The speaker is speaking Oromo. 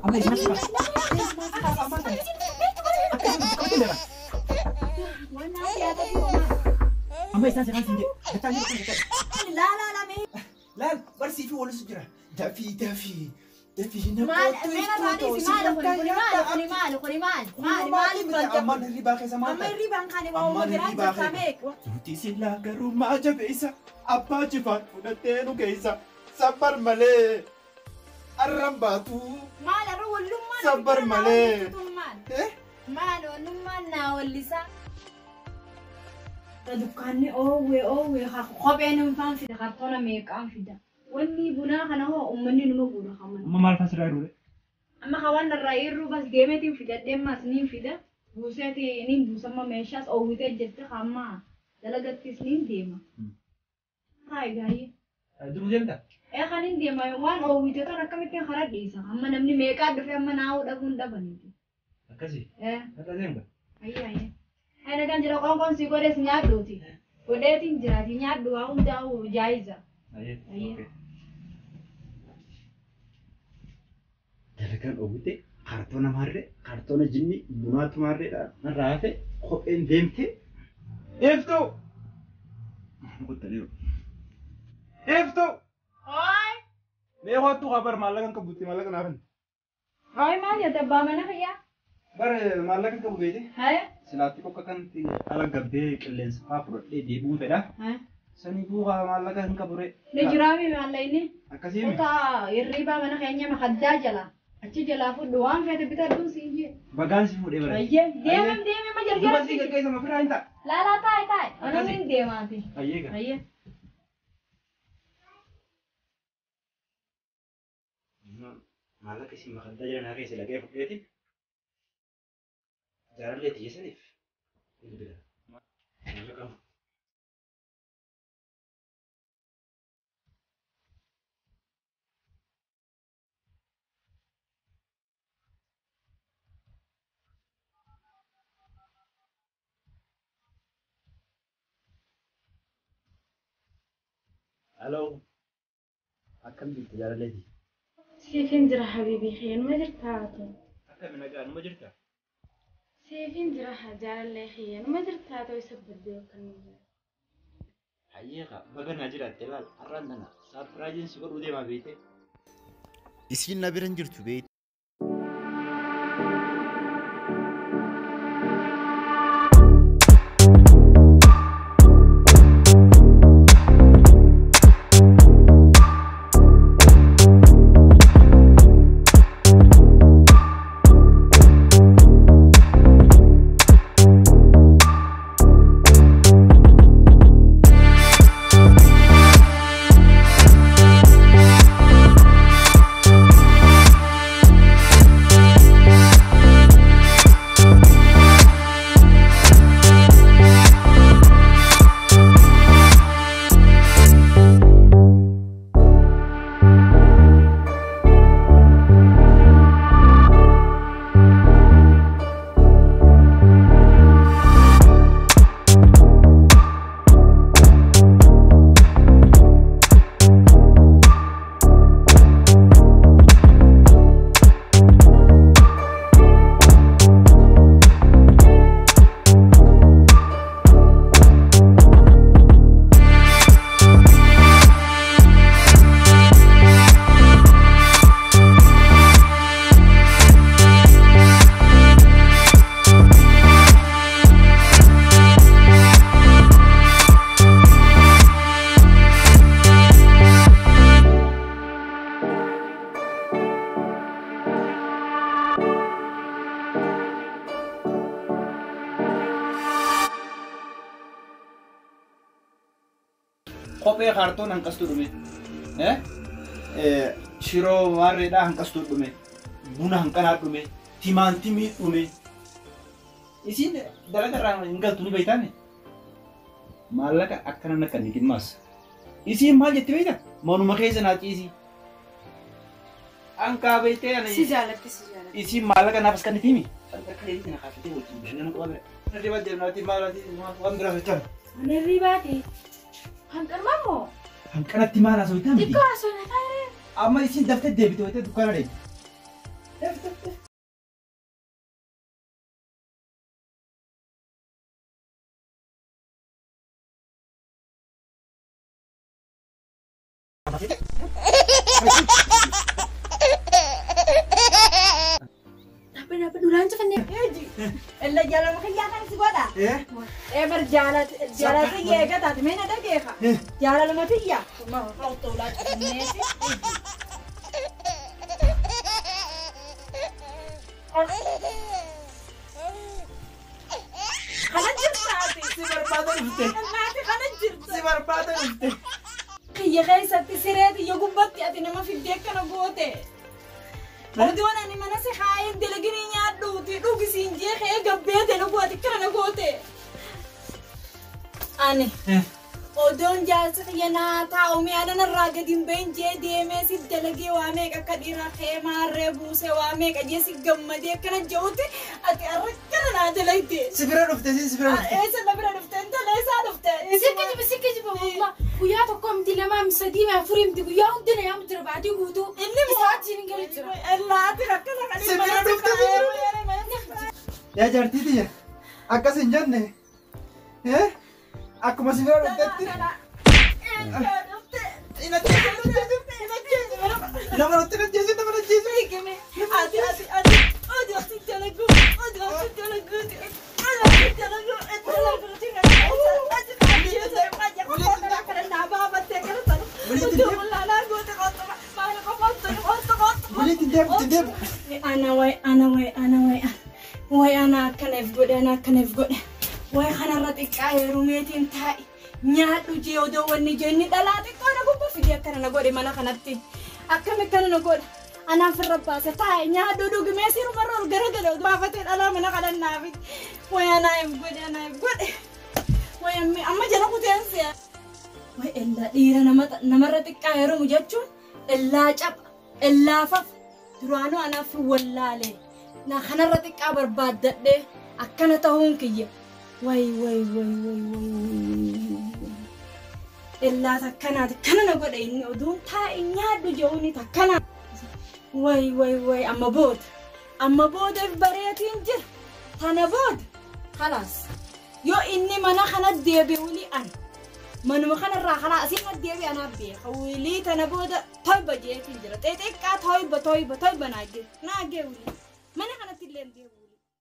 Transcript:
أما إيش نفسك؟ أما إيش نفسك؟ لا لا لا مين؟ لا برسي في ولا سجرة دافي مال أما الربا كيسا ما أما الربا كان يوم جران جامك تي سلا كرو ما جبيسا أبا جفان ونتينو كيسا سبر ملي الرمباتو مال رو لما سبر ملي مال لما ناوليسا دكاني أوه خبينهم فان في دكتورنا ميك أم في ده وني بنا خنا هو أمني نمو بنا خمان ما مال فسر رأيه أما خوان الرأيرو بس ديمتي في ده ديم ما سنين في ده بوساتي نين بوسما ميشاس أو ويته جت خما دلقت سنين ديما هاي جاي دروجين ده إيه خانين ديما يوان أو ويته ترى كم يمكن خرج ديسا أما نمني ميكا دفع أما ناو دبون دبني أكاسي إيه هذا زين ده أيه أنا كان جرا كون سيكوريس نيادوتي وديتين جراتي نيادو أو جاو جايزة أيه دلقان أوبتي كرتونة مرة كرتونة جني بنات مرة لا نرافع خبين ديمتي إفتو قلت ليه إفتو هاي ليه هو تو خبر مالك كبوتي مالك نافن هاي ما يتبع منا خيا بر مالك كبوتي هاي سلاتي كوكا كنتي على قبضي كلنس فابرو دي بون فدا هاي سني بوغا مالك كبوري نجرامي ما ليني أكاسي وتا يريبا منا خيا ما خدا جلا أشي جلا فدوان في تبتر دون سينجي بغانسي فودي بر أيه ديم ما جرجر بس كي كيس ما فرا انت لا تاي أنا من ديماتي أيه أيه مالك اسم ما خدا جلا ناقيس لقي فودي جارل لي تيسنيف اللي بلا مالك الو أكمل تجارة لدي سيفين جرا حبيبي خير ما جرتاتو أكمل نجار ما جرت سيفين جرا حجار الله خير ما جرتاتو يسبب ديو كنوزا حقيقة بقى ناجر التلال أرندنا سابراجين سكر ودي ما بيته إسكين نابرن جرتو بيت kophee kaartoon hanqastu dhume shiroo warreedhaa hanqastu dhume buna hanqanaa dhume timaantimii dhume isin dalagarraa hin galtu ni beeytaame maallaqa akkana nakkan hidhimmaas isin maal jetti beeyta manuma keessa naa ciisii ankaa beeytee ana si jaalatti isin maallaqa naaf as kan itimi akka leetii na kaafatee wajjin bashannana qabame riba deemnaati maalati waan biraa fechaan ani ribaati hanqarmammoo hanqanatti maal haasoo itti hamti xiqqoo haasoo na taa'ee amma isin daftee deebite wayitee dukkaana deemte Apa duluan tuh kan ya? Elah jalan makan jangan sih gua dah. Berjalan jalan sih ya kan tadi mana ada dia kak? Jalan lama tuh ya. Mau kalau tuh lah ini sih. Kanan cerita sih. Si barbado ufte. Nanti kanan cerita. Si barbado ufte. Kaya kayak sati sireti yo gubbat ya tina mafidek kana gote. Odona ni mana se khayin delagini nyaadu ti dugi sinje kaya gabbete no gote kana gote. Ani. Odon jalsa kaya na ta umi ana na ragadin benje deme si delagi wa me ka kadira kaya marre buse wa me ka jesi gammade kana jote ati arrakana na delagte. Si bira ufte si bira ufte. Esa la bira ufte enta la esa ufte. سكت والله ويا تقوم دي لما مسدي ما فريم دي ويا ودنا يا مدر بعدي قوتو اللي ساعتين قلت الله تركنا عليه. Si bira ufte. Ya jartiti ya. Akkas hin janne. Akkuma si bira uftetti. Nama nutti najjeesi nama najjeesi. Walitti deemu. Ana kanef godhe. Way kanarratti qaayee rumeetiin taa'i. Nyaadhu jee odoo wanni jenni dhalaate qoona gubba fidee akkana na godhe mana kanatti. Akkami kana na godha. Anaan firra baase taa'i nyaadhu dhugumee sirumarra ol garagale oduu baafatee dhalaa mana kadhannaafi. Way anaaf godhe. Way amma jala kuteensi. Way ellaa dhiira namarra xiqqaayee rumu jechuun ellaa caba ellaa faf duraanuu anaaf wallaale. Na kanarra xiqqaa barbaaddadhee akkana ta'uun kiyya. Way. Ellaa takkanaati kana na godhe inni oduun taa'i nyaadhu jehuuni takkana. Way amma booda bareetiin jira. Tana booda khalaas yoo inni mana kana deebi'uuni an manuma kanarraa kana asiin deebi'e anaaf beeka wilii tana booda toyba jeetiin jira xixiqqaa toyba naagee wilii mana kanatti illee deebi'u.